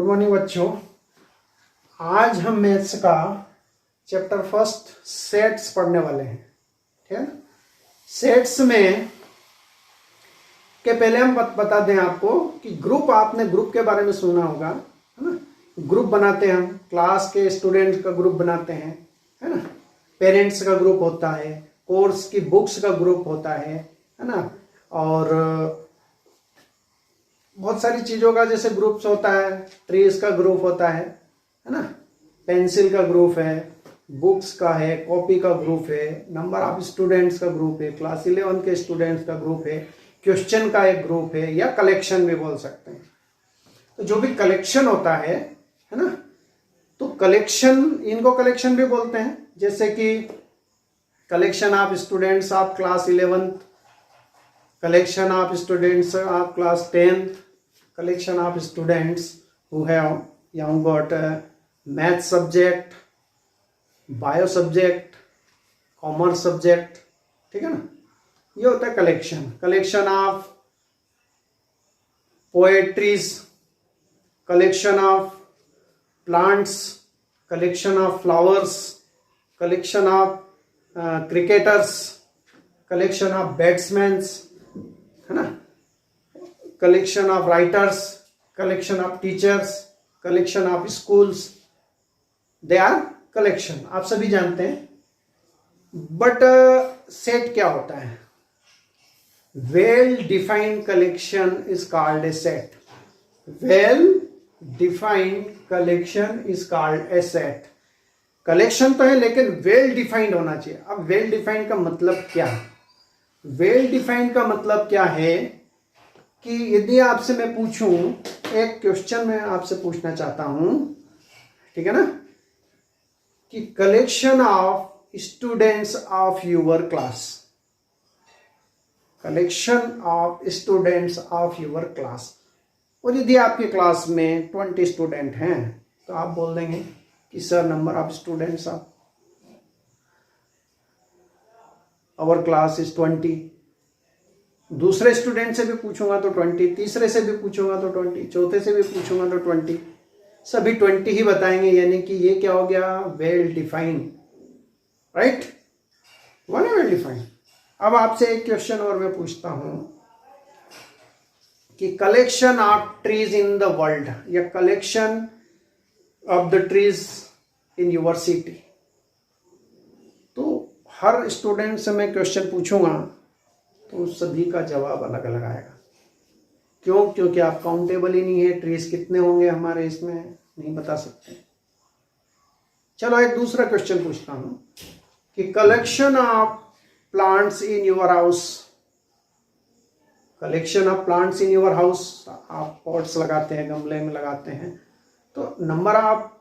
Morning बच्चों। आज हम मैथ्स का चैप्टर फर्स्ट सेट्स पढ़ने वाले हैं। ठीक है। सेट्स में के पहले हम बता दें आपको कि ग्रुप, आपने ग्रुप के बारे में सुना होगा, है ना। ग्रुप बनाते हैं हम, क्लास के स्टूडेंट का ग्रुप बनाते हैं, है ना। पेरेंट्स का ग्रुप होता है, कोर्स की बुक्स का ग्रुप होता है ना। और बहुत सारी चीज़ों का जैसे ग्रुप्स होता है, ट्रीज का ग्रुप होता है ना। पेंसिल का ग्रुप है, बुक्स का है, कॉपी का ग्रुप है, नंबर ऑफ स्टूडेंट्स का ग्रुप है, क्लास 11 के स्टूडेंट्स का ग्रुप है, क्वेश्चन का एक ग्रुप है, या कलेक्शन भी बोल सकते हैं। तो जो भी कलेक्शन होता है ना, तो कलेक्शन, इनको कलेक्शन भी बोलते हैं। जैसे कि collection of students of class 11th, collection of students of class 10th, collection of students who have got math subject, bio subject, commerce subject, ठीक है ना। ये होता है collection. Collection of poetries, collection of plants, collection of flowers, collection of cricketers, collection of batsmans, है ना, collection of writers, collection of teachers, collection of schools, they are collection, आप सभी जानते हैं। बट सेट क्या होता है? Well defined collection is called a set. Well defined collection is called a set. Collection तो है लेकिन वेल डिफाइंड होना चाहिए। अब वेल डिफाइंड का मतलब क्या है? वेल डिफाइंड का मतलब क्या है कि यदि आपसे मैं पूछूं, एक क्वेश्चन मैं आपसे पूछना चाहता हूं, ठीक है ना, कि collection of students of your class, collection of students of your class, और यदि आपकी क्लास में 20 स्टूडेंट हैं तो आप बोल देंगे कि sir number of students of our class is 20। दूसरे स्टूडेंट से भी पूछूंगा तो 20, तीसरे से भी पूछूंगा तो 20, चौथे से भी पूछूंगा तो 20, सभी 20 ही बताएंगे। यानी कि ये क्या हो गया? Well defined, right. One well defined. अब आपसे एक क्वेश्चन और मैं पूछता हूं कि collection of trees in the world, या collection of the trees in your city. तो हर स्टूडेंट से मैं क्वेश्चन पूछूंगा तो सभी का जवाब अलग अलग आएगा। क्यों? क्योंकि आप काउंटेबल ही नहीं है। ट्रीज कितने होंगे हमारे इसमें नहीं बता सकते। चलो एक दूसरा क्वेश्चन पूछता हूं कि collection of plants in your house, collection of plants in your house, आप पॉट्स लगाते हैं, गमले में लगाते हैं, तो नंबर ऑफ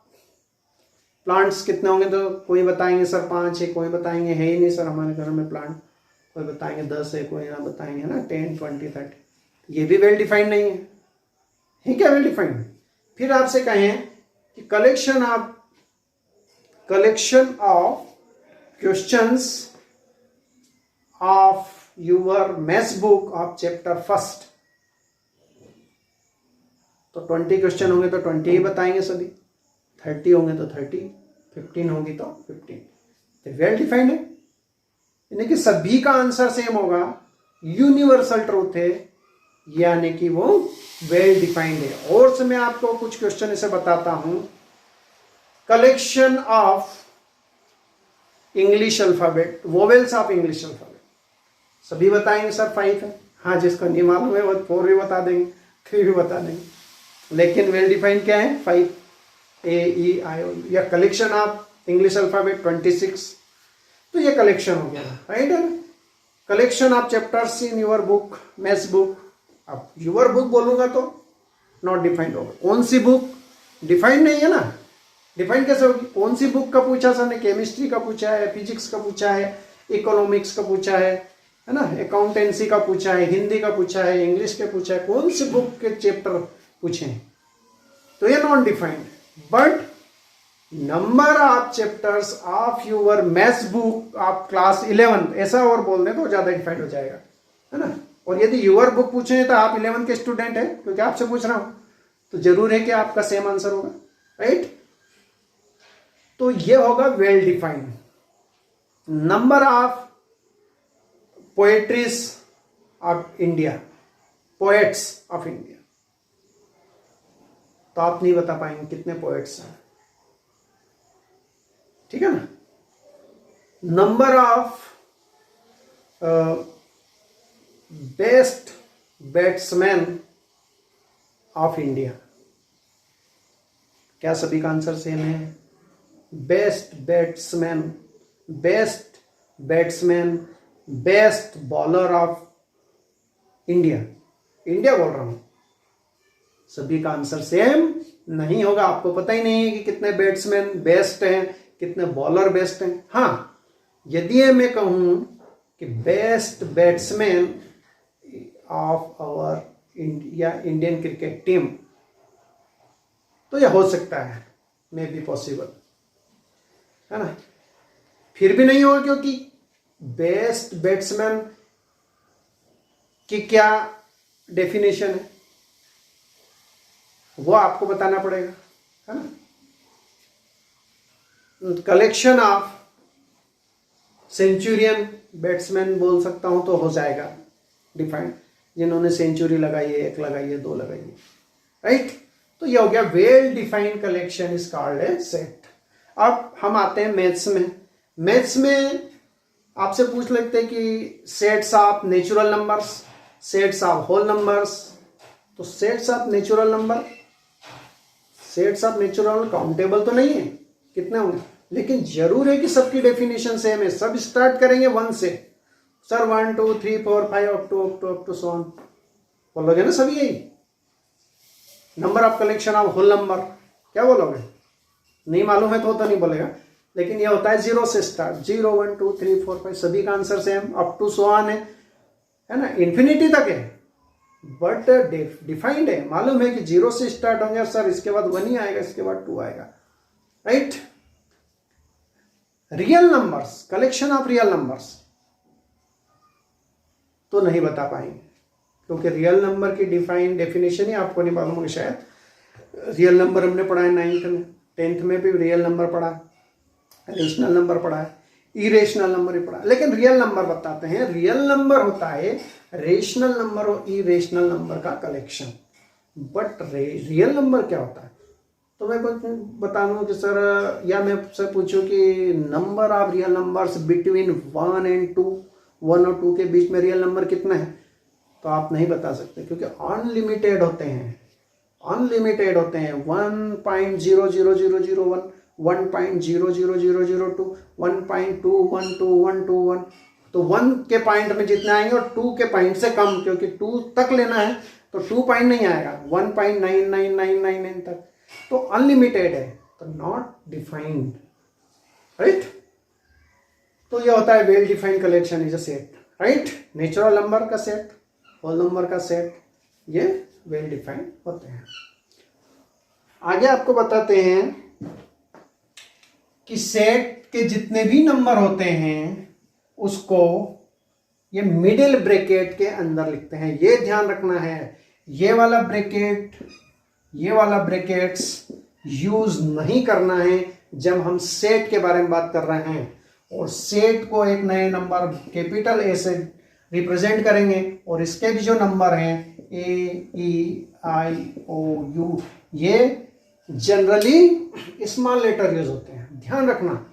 प्लांट्स कितने होंगे? तो कोई बताएंगे सर 5 है, कोई बताएंगे है ही नहीं सर हमारे घर में प्लांट, कोई बताएंगे 10 है, कोई ना बताएंगे ना 10, 20, 30। ये भी वेल डिफाइंड नहीं है क्या वेल डिफाइंड? फिर आपसे कहें कि collection of questions of your maths book of chapter first, तो 20 क्वेश्चन होंगे तो 20 ही बताएंगे सभी, 30 होंगे तो 30, 15 होगी तो 15। तो वेल डिफाइंड है, यानी कि सभी का आंसर सेम होगा, यूनिवर्सल ट्रूथ है, यानी कि वो वेल डिफाइंड है। और से मैं आपको कुछ क्वेश्चन इसे बताता हूं। Collection of English alphabet, vowels of English alphabet, सभी बताएंगे सर 5 है। हाँ, जिसको नहीं मालूम है वो 4 भी बता देंगे, 3 भी बता देंगे, लेकिन वेल डिफाइंड क्या है? 5, A-E-I-O। या कलेक्शन ऑफ इंग्लिश अल्फाबेट 26, तो ये कलेक्शन हो गया, राइट है। Collection of chapters in your book, maths book, अब योर बुक बोलूंगा तो नॉट डिफाइंड होगा। कौन सी बुक? डिफाइंड नहीं है ना। डिफाइंड कैसे होगी? कौन सी बुक का पूछा सर ने? केमिस्ट्री का पूछा है, फिजिक्स का पूछा है, इकोनॉमिक्स का पूछा है ना, अकाउंटेंसी का पूछा है, हिंदी का पूछा है, इंग्लिश के पूछा है, कौन सी बुक के चैप्टर पूछे, तो ये non defined. But number of chapters of your maths book of class 11, ऐसा और बोल दें तो ज्यादा डिफाइंड हो जाएगा, है ना। और यदि योर बुक पूछे तो आप 11 के स्टूडेंट है, क्योंकि आपसे पूछ रहा हूं, तो जरूर है कि आपका सेम आंसर होगा, राइट। तो ये होगा well defined. Number of poetries of India, poets of India, तो आप नहीं बता पाएंगे कितने पोएट्स हैं, ठीक है ना। Number of best batsman of India, क्या सभी का आंसर सेम है? Best batsman, best batsman, best bowler of India, India बोल रहा हूं, सभी का आंसर सेम नहीं होगा। आपको पता ही नहीं है कि कितने बैट्समैन बेस्ट हैं, कितने बॉलर बेस्ट हैं। हाँ, यदि मैं कहूं कि best batsman of our Indian cricket team, तो यह हो सकता है, मे बी पॉसिबल, है ना। फिर भी नहीं होगा, क्योंकि बेस्ट बैट्समैन की क्या डेफिनेशन है वो आपको बताना पड़ेगा, है ना। कलेक्शन ऑफ सेंचुरियन बैट्समैन बोल सकता हूं तो हो जाएगा डिफाइंड, जिन्होंने सेंचुरी लगाई है, 1 लगाई है, 2 लगाई है, राइट। तो ये हो गया well defined collection is called a set. अब हम आते हैं मैथ्स में। मैथ्स में आपसे पूछ लेते हैं कि sets of natural numbers, sets of whole numbers. तो sets of natural number, sets of natural countable तो नहीं है, कितने होंगे, लेकिन जरूर है कि सबकी डेफिनेशन सेम है। सब स्टार्ट करेंगे 1 से, sir 1 2 3 4 5 up to so on, बोलोगे ना सभी यही। Number of collection of whole number क्या बोलोगे? नहीं मालूम है तो नहीं बोलेगा, लेकिन यह होता है 0 से स्टार्ट, 0 1 2 3 4 5, सभी का answer same, up to so on है ना, इन्फिनिटी तक है, बट डिफाइंड है। मालूम है कि 0 से स्टार्ट होंगे सर, इसके बाद 1 ही आएगा, इसके बाद 2 आएगा, right. Real numbers, collection of real numbers तो नहीं बता पाएंगे, क्योंकि रियल नंबर की डेफिनेशन ही आपको नहीं मालूम होगी शायद। रियल नंबर हमने पढ़ा है 9th में, 10th में भी रियल नंबर पढ़ा है, रेशनल नंबर पढ़ा है, इरेशनल नंबर ही पढ़ा है, लेकिन रियल नंबर बताते हैं। रियल नंबर होता है रेशनल नंबर और इरेशनल नंबर का कलेक्शन, बट रियल नंबर क्या होता है? तो मैं कुछ बता दूं कि सर, या मैं आपसे पूछूं कि number of real numbers between 1 and 2, 1 और 2 के बीच में रियल नंबर कितना है, तो आप नहीं बता सकते, क्योंकि अनलिमिटेड होते हैं, अनलिमिटेड होते हैं। 1.00001, 1.00002, 1.212121, तो 1 के पॉइंट में जितना आएंगे और 2 के पॉइंट से कम, क्योंकि 2 तक लेना है तो 2 पॉइंट नहीं आएगा, 1.99999 तक, तो अनलिमिटेड है, तो नॉट डिफाइंड, राइट। तो यह होता है well defined collection is a set, right. Natural number का सेट, होल नंबर का सेट, ये वेल डिफाइंड होते हैं। आगे आपको बताते हैं कि सेट के जितने भी नंबर होते हैं उसको ये मिडिल ब्रैकेट के अंदर लिखते हैं। ये ध्यान रखना है, ये वाला ब्रैकेट्स यूज नहीं करना है जब हम सेट के बारे में बात कर रहे हैं। और सेट को एक नए नंबर कैपिटल ए से रिप्रेजेंट करेंगे, और इसके भी जो नंबर हैं AEIOU, ये जनरली स्मॉल लेटर यूज होते हैं। ध्यान रखना,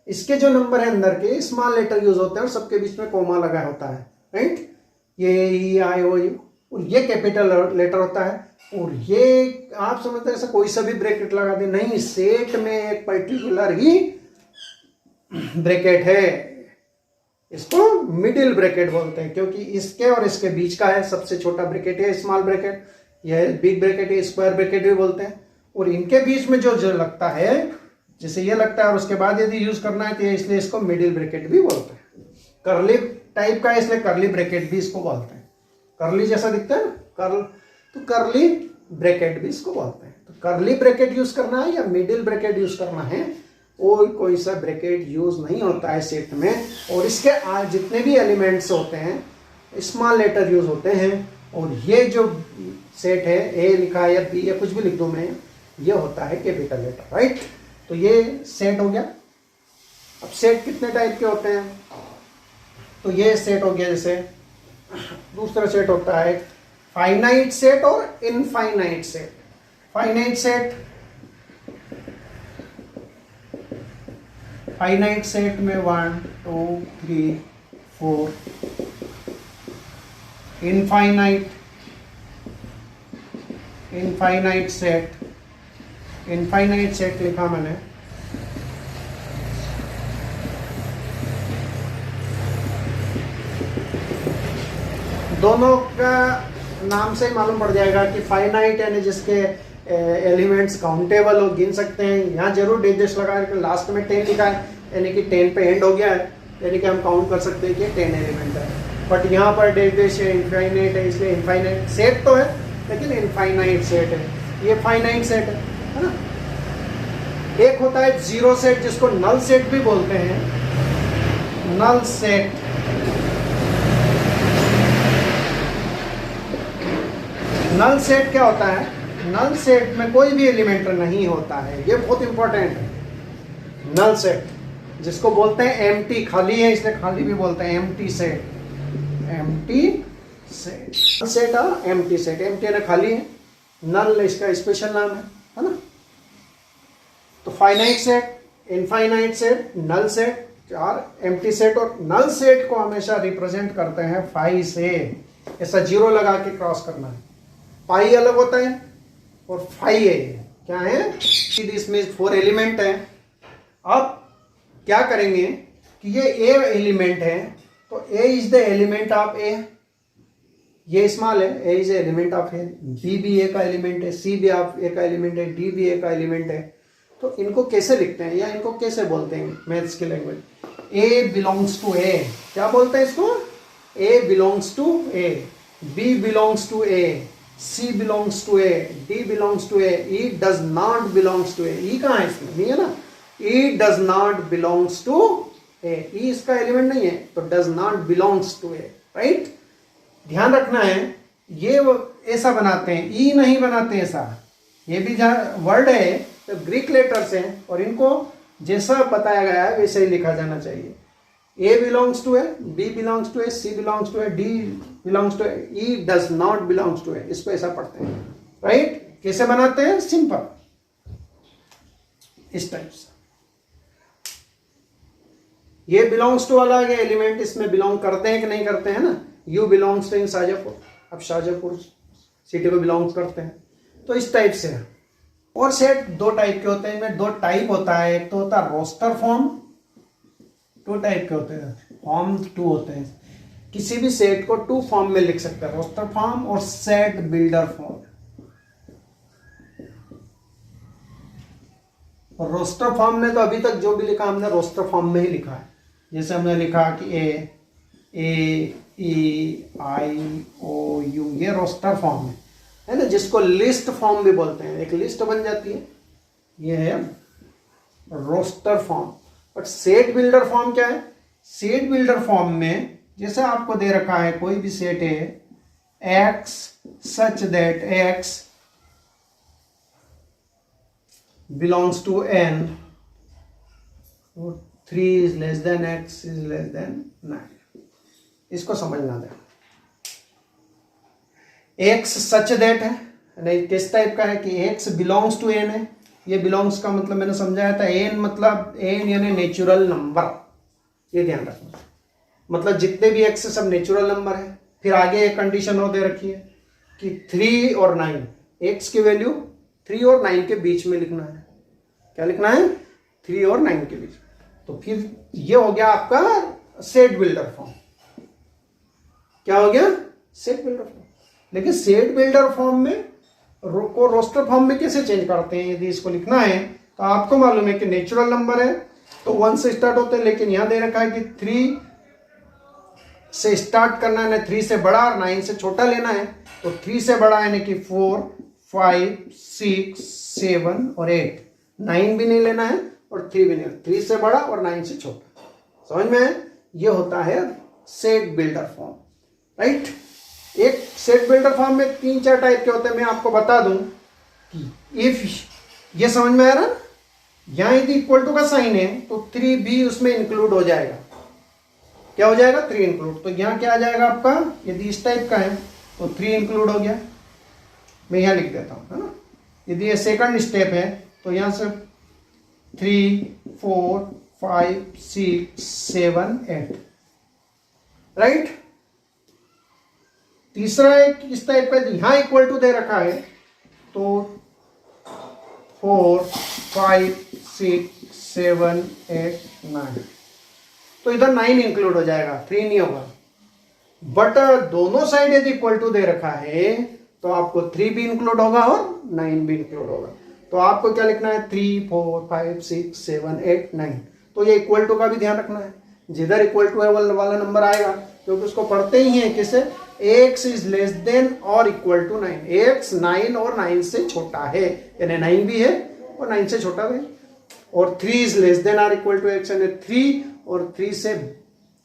इसके जो नंबर है अंदर के स्मॉल लेटर यूज होते हैं और सबके बीच में कोमा लगा होता है, राइट। ये AEIOU, और ये कैपिटल लेटर होता है, और ये आप समझते हैं ऐसा कोई सा भी ब्रैकेट लगा दे, नहीं, सेट में एक पर्टिकुलर ही ब्रैकेट है, इसको मिडिल ब्रैकेट बोलते हैं, क्योंकि इसके और इसके बीच का है, सबसे छोटा ब्रैकेट है स्मॉल ब्रैकेट, यह बिग ब्रैकेट है, स्क्वायर ब्रैकेट भी बोलते हैं। और इनके बीच में जो लगता है, जैसे ये लगता है और उसके बाद यदि यूज करना है तो इसलिए इसको मिडिल ब्रैकेट भी बोलते हैं। कर्ली टाइप का है इसलिए कर्ली ब्रैकेट भी इसको बोलते हैं। कर्ली जैसा दिखता है ना, कर्ल, तो कर्ली ब्रैकेट भी इसको बोलते हैं। तो कर्ली ब्रैकेट यूज करना है या मिडिल ब्रैकेट यूज करना है, और कोई सा ब्रैकेट यूज नहीं होता है सेट में। और इसके जितने भी एलिमेंट्स होते हैं स्मॉल लेटर यूज होते हैं, और ये जो सेट है ए लिखा है या बी या कुछ भी लिख दूं मैं, ये होता है कैपिटल लेटर, राइट। तो ये सेट हो गया। अब सेट कितने टाइप के होते हैं, तो ये सेट हो गया। जैसे दूसरा सेट होता है फाइनाइट सेट और infinite set. Finite set, finite set में 1 2 3 4। Infinite, infinite set, infinite set लिखा मैंने। दोनों का नाम से ही मालूम पड़ जाएगा कि फाइनाइट यानी जिसके एलिमेंट्स काउंटेबल हो, गिन सकते हैं। यहाँ जरूर डेश लगा के लास्ट में 10 लिखा है, यानी कि 10 पे एंड हो गया है, यानी कि हम काउंट कर सकते हैं कि 10 एलिमेंट है। बट यहाँ पर डेश है, इनफाइनाइट है, इसलिए इनफाइनाइट सेट तो है लेकिन इनफाइनाइट सेट है। ये फाइनाइट सेट है ना। एक होता है जीरो सेट जिसको नल सेट भी बोलते हैं। नल सेट, नल सेट क्या होता है, नल सेट में कोई भी एलिमेंट नहीं होता है, ये बहुत इंपॉर्टेंट है। नल सेट जिसको बोलते हैं एम्प्टी, खाली है इसलिए खाली भी बोलते हैं empty set. Empty set, set और एम्प्टी सेट। एम्प्टी ना खाली है, नल इसका स्पेशल नाम है ना। तो finite set, infinite set, null set, चार एम्प्टी सेट। और नल सेट को हमेशा रिप्रेजेंट करते हैं फाई से, ऐसा जीरो लगा के क्रॉस करना है। पाई अलग होता है और फाई है, क्या है, इसमें 4 एलिमेंट है। अब क्या करेंगे कि ये ए एलिमेंट है, तो A is the element of A, ये स्मॉल है, A is element of A. B भी ए का एलिमेंट है, सी भी आप ए का एलिमेंट है, डी भी ए का एलिमेंट है। तो इनको कैसे लिखते हैं या इनको कैसे बोलते हैं मैथ्स की language, A belongs to A, क्या बोलते हैं इसको, A belongs to A, B belongs to A, C belongs to A, D belongs to A, E does not belongs to A। E कहाँ है इसमें, नहीं है ना। E does not belongs to A, E इसका एलिमेंट नहीं है तो does not belongs to A, right. ध्यान रखना है, ये ऐसा बनाते हैं, E नहीं बनाते ऐसा। ये भी जहाँ वर्ड है तो ग्रीक लेटर्स हैं और इनको जैसा बताया गया है वैसे ही लिखा जाना चाहिए। A belongs to A, B belongs to A, C belongs to A, D belongs to A, E does not belongs to A। इसको ऐसा पढ़ते हैं, राइट। कैसे बनाते हैं, सिंपल, इस टाइप से। ये बिलोंग्स टू वाला है एलिमेंट, इसमें बिलोंग करते हैं कि नहीं करते हैं ना। यू बिलोंग्स टू इन शाजापुर, अब शाजापुर सिटी को बिलोंग्स करते हैं, तो इस टाइप से। और सेट 2 टाइप के होते हैं, इनमें 2 टाइप होता है। एक तो होता है रोस्टर फॉर्म, 2 टाइप के होते हैं, फॉर्म 2 होते हैं। किसी भी सेट को 2 फॉर्म में लिख सकते हैं, रोस्टर फॉर्म और सेट बिल्डर फॉर्म। और रोस्टर फॉर्म में तो अभी तक जो भी लिखा हमने रोस्टर फॉर्म में ही लिखा है। जैसे हमने लिखा कि ए ई आई ओ यू, ये रोस्टर फॉर्म है ना, जिसको लिस्ट फॉर्म भी बोलते हैं। एक लिस्ट बन जाती है, ये है roster form. But set builder form क्या है, सेट बिल्डर फॉर्म में जैसे आपको दे रखा है कोई भी सेट है, x such that x belongs to N, 3 is less than x is less than 9। इसको समझना है। एक्स सच दैट है, नहीं किस टाइप का है कि एक्स बिलोंग्स टू एन है। ये बिलोंग्स का मतलब मैंने समझाया था, एन मतलब एन यानी नेचुरल नंबर, ये ध्यान रखना। मतलब जितने भी एक्स सब नेचुरल नंबर है। फिर आगे एक कंडीशन और दे रखी है कि 3 और 9, एक्स की वैल्यू 3 और 9 के बीच में लिखना है। क्या लिखना है, 3 और 9 के बीच। तो फिर ये हो गया आपका सेट बिल्डर फॉर्म। क्या हो गया, सेट बिल्डर फॉर्म। लेकिन सेट बिल्डर फॉर्म में को रोस्टर फॉर्म में कैसे चेंज करते हैं, यदि इसको लिखना है तो आपको मालूम है कि नेचुरल नंबर है तो 1 से स्टार्ट होते हैं, लेकिन यहां दे रखा है कि 3 से स्टार्ट करना है, 3 से बड़ा और 9 से छोटा लेना है। तो 3 से बड़ा यानी कि 4 5 6 7 और 8, 9 भी नहीं लेना है और 3 भी नहीं, 3 से बड़ा और 9 से छोटा। समझ में, ये होता है सेट बिल्डर फॉर्म, राइट। एक सेट बिल्डर फॉर्म में 3-4 टाइप के होते हैं। मैं आपको बता दूं कि इफ, ये समझ में आ रहा है, यहां यदि इक्वल टू का साइन है तो 3b उसमें इंक्लूड हो जाएगा। क्या हो जाएगा? 3 इंक्लूड। तो यहां क्या आ जाएगा आपका, यदि इस टाइप का है तो 3 इंक्लूड हो गया। मैं यहां लिख देता हूं, है ना। यदि ये सेकंड स्टेप है तो यहां से 3, 4, 5, 6, 7, 8, राइट। तीसरा एक इस टाइप का, यहां इक्वल टू दे रखा है तो 4, 5, 6, 7, 8, 9, तो इधर 9 इंक्लूड हो जाएगा, 3 नहीं होगा। बट दोनों साइड यदि इक्वल टू दे रखा है तो आपको 3 भी इंक्लूड होगा और 9 भी इंक्लूड होगा। तो आपको क्या लिखना है? 3, 4, 5, 6, 7, 8, 9। तो ये इक्वल टू का भी ध्यान रखना है, जिधर इक्वल टू है वाला नंबर आएगा, क्योंकि उसको पढ़ते ही है किसे, x इज लेस देन और इक्वल टू 9। x 9 और 9 से छोटा है, यानी 9 भी है और 9 से छोटा भी है। और 3 इज लेस देन और इक्वल टू x, यानी 3 और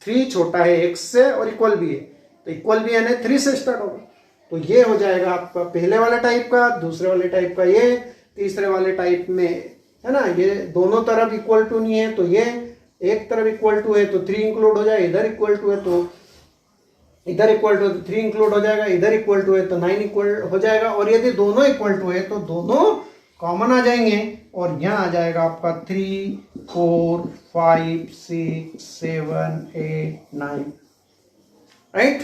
3 छोटा है x से और इक्वल भी है, तो इक्वल भी यानी 3 से स्टार्ट होगा। तो ये हो जाएगा आपका पहले वाले टाइप का, दूसरे वाले टाइप का ये, तीसरे वाले टाइप में, है ना, ये दोनों तरफ इक्वल टू नहीं है तो ये एक तरफ इक्वल टू है तो 3 इंक्लूड हो जाएगा, इधर इक्वल टू है तो इधर इक्वल टू है तो 3 इंक्लूड हो जाएगा, इधर इक्वल टू है तो 9 इक्वल हो जाएगा। और यदि दोनों इक्वल टू है तो दोनों कॉमन आ जाएंगे और यहाँ आ जाएगा आपका 3, 4, 5, 6, 7, 8, 9, राइट।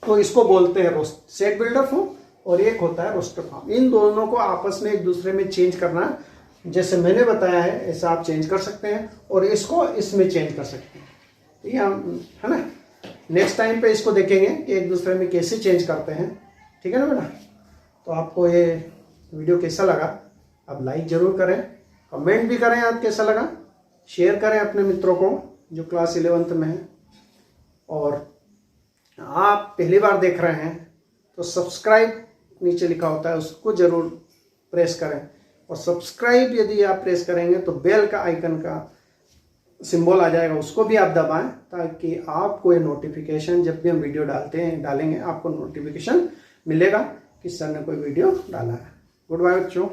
तो इसको बोलते हैं सेट बिल्डर फॉर्म और एक होता है रोस्टर फॉर्म। इन दोनों को आपस में एक दूसरे में चेंज करना, जैसे मैंने बताया है ऐसा आप चेंज कर सकते हैं और इसको इसमें चेंज कर सकते हैं। ठीक है ना। नेक्स्ट टाइम पे इसको देखेंगे कि एक दूसरे में कैसे चेंज करते हैं। ठीक है ना बेटा। तो आपको ये वीडियो कैसा लगा आप लाइक जरूर करें, कमेंट भी करें आप कैसा लगा, शेयर करें अपने मित्रों को जो क्लास 11th में है। और आप पहली बार देख रहे हैं तो सब्सक्राइब नीचे लिखा होता है उसको जरूर प्रेस करें। और सब्सक्राइब यदि आप प्रेस करेंगे तो बेल का आइकन का सिंबल आ जाएगा, उसको भी आप दबाएं ताकि आपको ये नोटिफिकेशन जब भी हम वीडियो डालेंगे आपको नोटिफिकेशन मिलेगा कि सर ने कोई वीडियो डाला है। गुड बाय बच्चों।